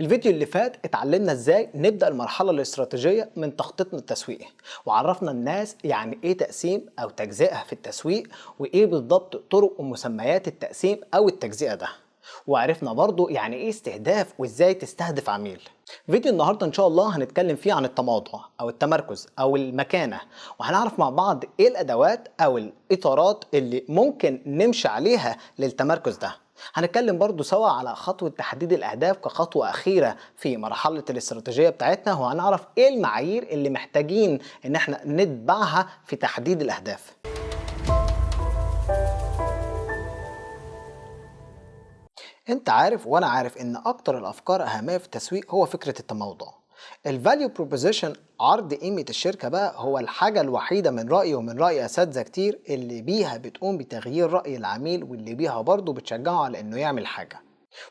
الفيديو اللي فات اتعلمنا ازاي نبدأ المرحلة الاستراتيجية من تخطيطنا التسويقي، وعرفنا الناس يعني ايه تقسيم او تجزئة في التسويق، وايه بالضبط طرق ومسميات التقسيم او التجزئة ده. وعرفنا برضو يعني ايه استهداف وازاي تستهدف عميل. فيديو النهاردة ان شاء الله هنتكلم فيه عن التموضع او التمركز او المكانة، وهنعرف مع بعض ايه الادوات او الاطارات اللي ممكن نمشي عليها للتمركز ده. هنتكلم برضو سوا على خطوة تحديد الأهداف كخطوة أخيرة في مرحلة الاستراتيجية بتاعتنا، وهنعرف إيه المعايير اللي محتاجين إن احنا نتبعها في تحديد الأهداف. انت عارف وانا عارف ان اكتر الافكار اهميه في التسويق هو فكره التموضع. الفاليو بروبوزيشن، عرض قيمه الشركه بقى، هو الحاجه الوحيده من رايي ومن راي اساتذه كتير اللي بيها بتقوم بتغيير راي العميل، واللي بيها برضه بتشجعه على انه يعمل حاجه.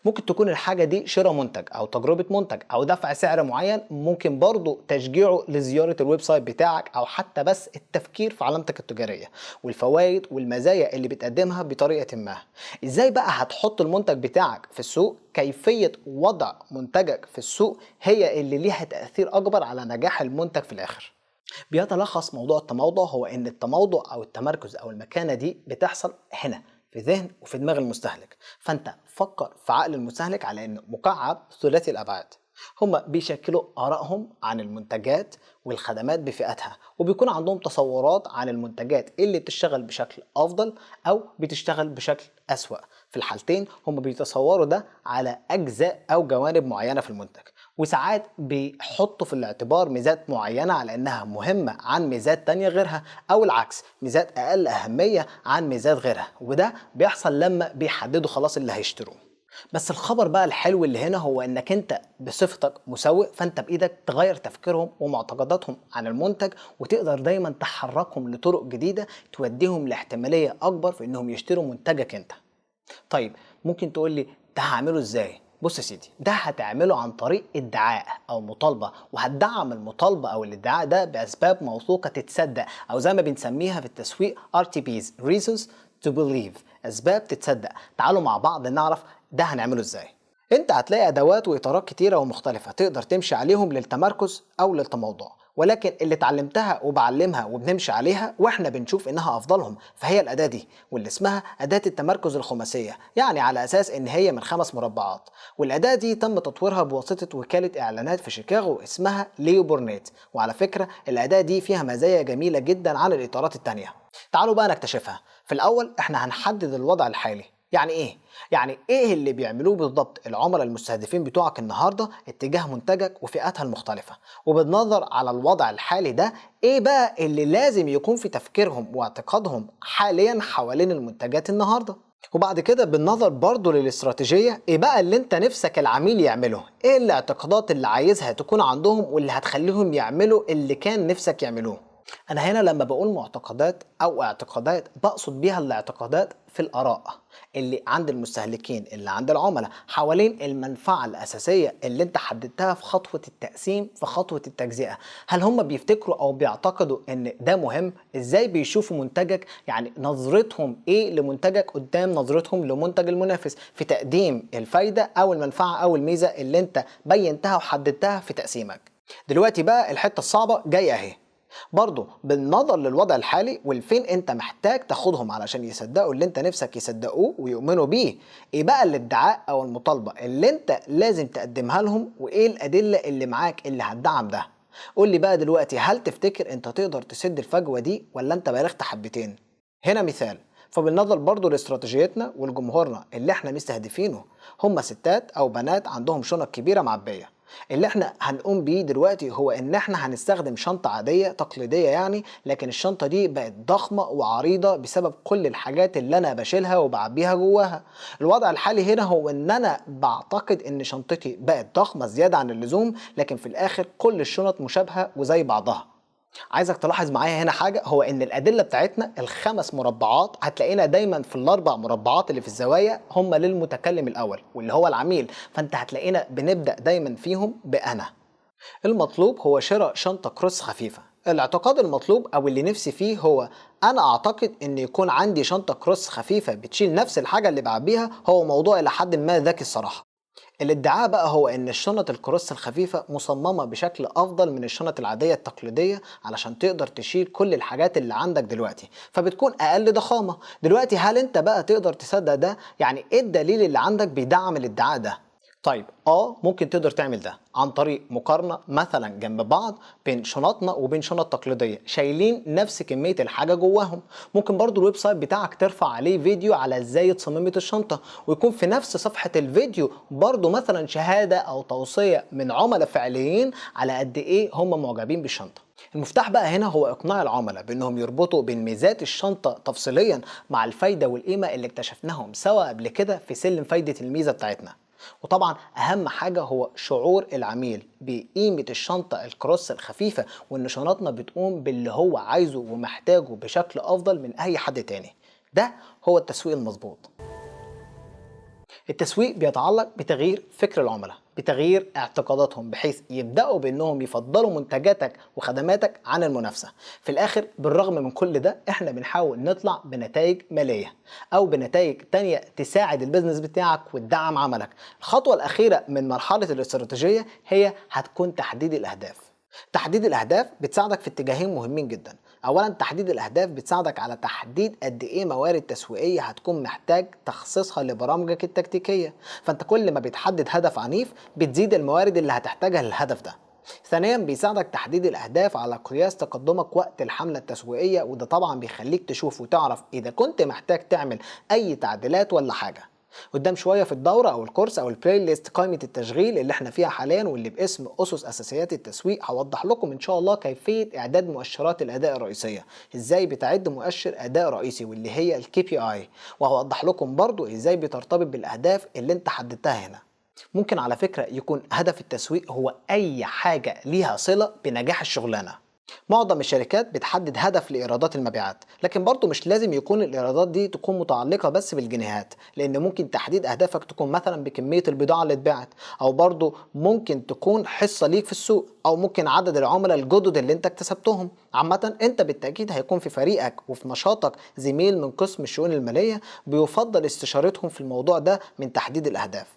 ممكن تكون الحاجة دي شراء منتج أو تجربة منتج أو دفع سعر معين، ممكن برضو تشجيعه لزيارة الويب سايت بتاعك، أو حتى بس التفكير في علامتك التجارية والفوائد والمزايا اللي بتقدمها بطريقة ما. إزاي بقى هتحط المنتج بتاعك في السوق؟ كيفية وضع منتجك في السوق هي اللي ليها تأثير أكبر على نجاح المنتج في الآخر. بيتلخص موضوع التموضع هو ان التموضع او التمركز او المكانه دي بتحصل هنا في ذهن وفي دماغ المستهلك. فانت فكر في عقل المستهلك على انه مكعب ثلاثي الابعاد. هم بيشكلوا ارائهم عن المنتجات والخدمات بفئاتها، وبيكون عندهم تصورات عن المنتجات اللي بتشتغل بشكل افضل او بتشتغل بشكل اسوأ. في الحالتين هم بيتصوروا ده على اجزاء او جوانب معينه في المنتج، وساعات بيحطوا في الاعتبار ميزات معينة على انها مهمة عن ميزات تانية غيرها، او العكس، ميزات اقل اهمية عن ميزات غيرها، وده بيحصل لما بيحددوا خلاص اللي هيشتروه. بس الخبر بقى الحلو اللي هنا هو انك انت بصفتك مسوق، فانت بايدك تغير تفكيرهم ومعتقداتهم عن المنتج، وتقدر دايما تحركهم لطرق جديدة توديهم لاحتمالية اكبر في انهم يشتروا منتجك انت. طيب، ممكن تقول لي ده هعمله ازاي؟ بص يا سيدي، ده هتعمله عن طريق ادعاء او مطالبه، وهتدعم المطالبه او الادعاء ده باسباب موثوقه تتصدق، او زي ما بنسميها في التسويق RTPs reasons to believe، اسباب تتصدق. تعالوا مع بعض نعرف ده هنعمله ازاي. انت هتلاقي ادوات واطارات كتيره ومختلفه تقدر تمشي عليهم للتمركز او للتموضع، ولكن اللي اتعلمتها وبعلمها وبنمشي عليها واحنا بنشوف انها افضلهم فهي الاداه دي، واللي اسمها اداه التمركز الخماسيه، يعني على اساس ان هي من 5 مربعات. والاداه دي تم تطويرها بواسطه وكاله اعلانات في شيكاغو اسمها ليو بورنيت. وعلى فكره الاداه دي فيها مزايا جميله جدا عن الاطارات التانيه. تعالوا بقى نكتشفها. في الاول احنا هنحدد الوضع الحالي. يعني ايه؟ يعني ايه اللي بيعملوه بالضبط العملاء المستهدفين بتوعك النهارده اتجاه منتجك وفئاتها المختلفه، وبالنظر على الوضع الحالي ده ايه بقى اللي لازم يكون في تفكيرهم واعتقادهم حاليا حوالين المنتجات النهارده. وبعد كده بالنظر برضو للاستراتيجية، ايه بقى اللي انت نفسك العميل يعمله؟ ايه الاعتقادات اللي عايزها تكون عندهم واللي هتخليهم يعملوا اللي كان نفسك يعملوه؟ أنا هنا لما بقول معتقدات أو اعتقادات بقصد بيها الاعتقادات في الآراء اللي عند المستهلكين، اللي عند العملاء، حوالين المنفعة الأساسية اللي أنت حددتها في خطوة التقسيم، في خطوة التجزئة. هل هم بيفتكروا أو بيعتقدوا إن ده مهم؟ إزاي بيشوفوا منتجك؟ يعني نظرتهم إيه لمنتجك قدام نظرتهم لمنتج المنافس في تقديم الفايدة أو المنفعة أو الميزة اللي أنت بينتها وحددتها في تقسيمك. دلوقتي بقى الحتة الصعبة جاية أهي. برضه بالنظر للوضع الحالي والفين انت محتاج تاخدهم علشان يصدقوا اللي انت نفسك يصدقوه ويؤمنوا بيه، ايه بقى الادعاء او المطالبة اللي انت لازم تقدمها لهم، وايه الادلة اللي معاك اللي هتدعم ده؟ قول لي بقى دلوقتي، هل تفتكر انت تقدر تسد الفجوة دي ولا انت بالغت حبتين؟ هنا مثال. فبالنظر برضو لاستراتيجيتنا ولجمهورنا اللي احنا مستهدفينه، هم ستات او بنات عندهم شنط كبيرة معبية. اللي احنا هنقوم بيه دلوقتي هو ان احنا هنستخدم شنطة عادية تقليدية يعني، لكن الشنطة دي بقت ضخمة وعريضة بسبب كل الحاجات اللي انا بشيلها وبعبيها جواها. الوضع الحالي هنا هو ان انا بعتقد ان شنطتي بقت ضخمة زيادة عن اللزوم، لكن في الاخر كل الشنط مشابهة وزي بعضها. عايزك تلاحظ معايا هنا حاجة، هو ان الادلة بتاعتنا ال5 مربعات هتلاقينا دايما في ال4 مربعات اللي في الزوايا هم للمتكلم الاول واللي هو العميل، فانت هتلاقينا بنبدأ دايما فيهم بأنا. المطلوب هو شراء شنطة كروس خفيفة. الاعتقاد المطلوب او اللي نفسي فيه هو انا اعتقد ان يكون عندي شنطة كروس خفيفة بتشيل نفس الحاجة اللي بعبيها، هو موضوع الى حد ما ذكي الصراحة. الادعاء بقى هو ان الشنط الكروس الخفيفة مصممة بشكل افضل من الشنط العادية التقليدية علشان تقدر تشيل كل الحاجات اللي عندك دلوقتي، فبتكون اقل ضخامة. دلوقتي هل انت بقى تقدر تصدق ده؟ يعني ايه الدليل اللي عندك بيدعم الادعاء ده؟ طيب ممكن تقدر تعمل ده عن طريق مقارنة مثلا جنب بعض بين شنطنا وبين شنط تقليدية شايلين نفس كمية الحاجة جواهم. ممكن برضو الويب سايت بتاعك ترفع عليه فيديو على ازاي اتصممت الشنطة، ويكون في نفس صفحة الفيديو برضو مثلا شهادة او توصية من عملاء فعليين على قد ايه هم معجبين بالشنطة. المفتاح بقى هنا هو اقناع العملاء بانهم يربطوا بين ميزات الشنطة تفصيليا مع الفايدة والقيمة اللي اكتشفناهم سوا قبل كده في سلم فايدة الميزة بتاعتنا. وطبعا اهم حاجة هو شعور العميل بقيمة الشنطة الكروس الخفيفة، وان شنطنا بتقوم باللي هو عايزه ومحتاجه بشكل افضل من اي حد تاني. ده هو التسويق المظبوط. التسويق بيتعلق بتغيير فكر العملاء، بتغيير اعتقاداتهم، بحيث يبدأوا بأنهم يفضلوا منتجاتك وخدماتك عن المنافسة. في الآخر بالرغم من كل ده احنا بنحاول نطلع بنتائج مالية أو بنتائج تانية تساعد البيزنس بتاعك وتدعم عملك. الخطوة الأخيرة من مرحلة الاستراتيجية هي هتكون تحديد الأهداف. تحديد الأهداف بتساعدك في اتجاهين مهمين جدا. أولا تحديد الأهداف بتساعدك على تحديد قد إيه موارد تسويقية هتكون محتاج تخصيصها لبرامجك التكتيكية، فأنت كل ما بتحدد هدف عنيف بتزيد الموارد اللي هتحتاجها للهدف ده. ثانيا بيساعدك تحديد الأهداف على قياس تقدمك وقت الحملة التسويقية، وده طبعا بيخليك تشوف وتعرف إذا كنت محتاج تعمل أي تعديلات ولا حاجة. قدام شويه في الدوره او الكورس او البلاي ليست قائمه التشغيل اللي احنا فيها حاليا واللي باسم اسس اساسيات التسويق، هوضح لكم ان شاء الله كيفيه اعداد مؤشرات الاداء الرئيسيه، ازاي بتعد مؤشر اداء رئيسي واللي هي الكي بي اي، وهوضح لكم برضو ازاي بترتبط بالاهداف اللي انت حددتها هنا. ممكن على فكره يكون هدف التسويق هو اي حاجه ليها صله بنجاح الشغلانه. معظم الشركات بتحدد هدف لإيرادات المبيعات، لكن برضه مش لازم يكون الإيرادات دي تكون متعلقة بس بالجنيهات، لأن ممكن تحديد أهدافك تكون مثلا بكمية البضاعة اللي اتباعت، أو برضه ممكن تكون حصة ليك في السوق، أو ممكن عدد العملاء الجدد اللي أنت اكتسبتهم. عامة أنت بالتأكيد هيكون في فريقك وفي نشاطك زميل من قسم الشؤون المالية بيفضل استشارتهم في الموضوع ده من تحديد الأهداف.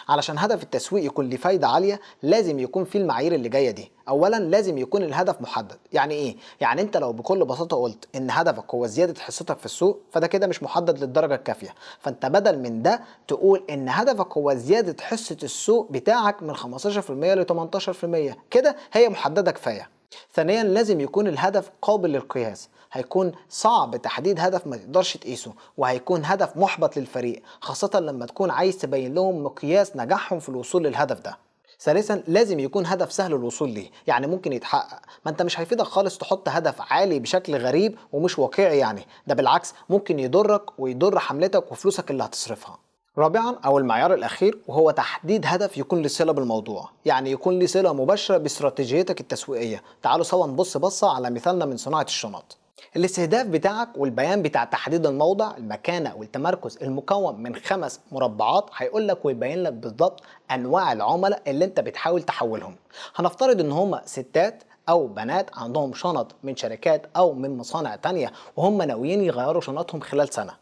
علشان هدف التسويق يكون ليه فايدة عالية لازم يكون فيه المعايير اللي جاية دي. اولا لازم يكون الهدف محدد. يعني ايه؟ يعني انت لو بكل بساطة قلت ان هدفك هو زيادة حصتك في السوق فده كده مش محدد للدرجة الكافية، فانت بدل من ده تقول ان هدفك هو زيادة حصة السوق بتاعك من 15% ل 18%، كده هي محددة كفاية. ثانيا لازم يكون الهدف قابل للقياس، هيكون صعب تحديد هدف ما تقدرش تقيسه، وهيكون هدف محبط للفريق خاصة لما تكون عايز تبين لهم مقياس نجاحهم في الوصول للهدف ده. ثالثا لازم يكون هدف سهل الوصول ليه، يعني ممكن يتحقق. ما انت مش هيفيدك خالص تحط هدف عالي بشكل غريب ومش واقعي، يعني ده بالعكس ممكن يضرك ويضر حملتك وفلوسك اللي هتصرفها. رابعا او المعيار الاخير وهو تحديد هدف يكون له صله بالموضوع، يعني يكون له صله مباشره باستراتيجيتك التسويقيه. تعالوا سوا نبص بصه على مثالنا من صناعه الشنط. الاستهداف بتاعك والبيان بتاع تحديد الموضع، المكانه والتمركز، المكون من 5 مربعات هيقول لك ويبين لك بالظبط انواع العملاء اللي انت بتحاول تحولهم. هنفترض ان هم ستات او بنات عندهم شنط من شركات او من مصانع تانية وهم ناويين يغيروا شنطهم خلال سنه.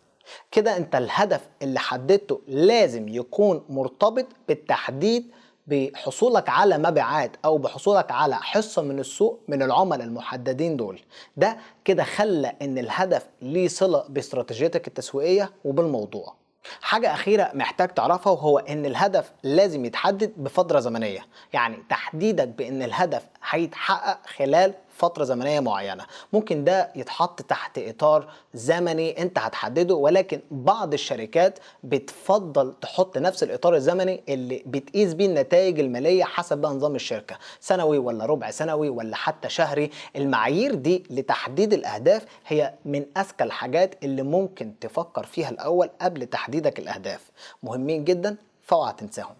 كده انت الهدف اللي حددته لازم يكون مرتبط بالتحديد بحصولك على مبيعات او بحصولك على حصة من السوق من العملاء المحددين دول. ده كده خلى ان الهدف ليه صلة باستراتيجيتك التسويقية وبالموضوع. حاجة أخيرة محتاج تعرفها وهو إن الهدف لازم يتحدد بفترة زمنية، يعني تحديدك بإن الهدف هيتحقق خلال فترة زمنية معينة. ممكن ده يتحط تحت إطار زمني أنت هتحدده، ولكن بعض الشركات بتفضل تحط نفس الإطار الزمني اللي بتقيس بيه النتائج المالية حسب بقى نظام الشركة، سنوي ولا ربع سنوي ولا حتى شهري. المعايير دي لتحديد الأهداف هي من أذكى الحاجات اللي ممكن تفكر فيها الأول قبل تحديدك الأهداف، مهمين جدا فاوعى تنساهم.